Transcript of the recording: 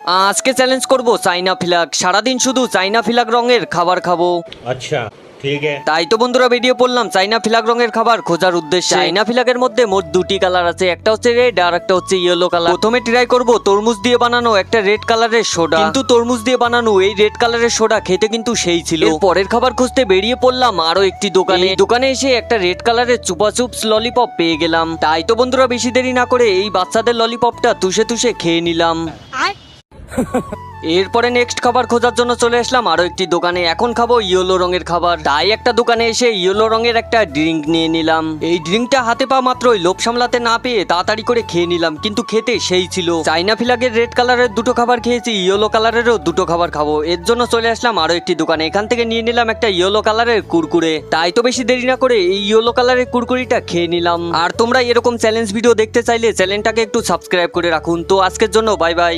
আজকে চ্যালেঞ্জ করব চাইনা ফ্ল্যাগ। সারাদিন শুধু চাইনা ফ্ল্যাগ রঙের খাবার খাবো। अच्छा ठीक है। তাই তো বন্ধুরা বেরিয়ে পড়লাম চাইনা ফ্ল্যাগ রঙের খাবার খোঁজার উদ্দেশ্যে। চাইনা ফ্ল্যাগের মধ্যে মোট দুটি কালার আছে, একটা হচ্ছে রেড আর একটা হচ্ছে ইয়েলো কালার। প্রথমে ট্রাই করব তরমুজ দিয়ে বানানো একটা রেড কালারের সোডা। কিন্তু তরমুজ দিয়ে বানানো এই রেড কালারের সোডা খেতে কিন্তু সেই ছিল। পরের খাবার খুঁজতে বেরিয়ে পড়লাম আরো একটি দোকানে। দোকানে এসে একটা রেড কালারের চুপা চুপস ললিপপ পেয়ে গেলাম। তাই তো বন্ধুরা বেশি দেরি না করে এই বাচ্চাদের ললিপপটা তুষে তুষে খেয়ে নিলাম। এরপরে নেক্সট খাবার খোঁজার জন্য চলে আসলাম আরো একটি দোকানে। এখন খাবো ইয়েলো রঙের খাবার। তাই একটা দোকানে এসে ইয়েলো রঙের একটা ড্রিঙ্ক নিয়ে নিলাম। এই ড্রিঙ্কটা হাতে পা মাত্রই লোভ সামলাতে না পেয়ে তাড়াতাড়ি করে খেয়ে নিলাম, কিন্তু খেতে সেই ছিল। চাইনা ফ্ল্যাগের রেড কালারের দুটো খাবার খেয়েছি, ইয়েলো কালারেরও দুটো খাবার খাবো। এর জন্য চলে আসলাম আরো একটি দোকানে। এখান থেকে নিয়ে নিলাম একটা ইয়েলো কালারের কুরকুরে। তাই তো বেশি দেরি না করে এই ইয়েলো কালারের কুরকুরিটা খেয়ে নিলাম। আর তোমরা এরকম চ্যালেঞ্জ ভিডিও দেখতে চাইলে চ্যানেলটাকে একটু সাবস্ক্রাইব করে রাখুন। তো আজকের জন্য বাই বাই।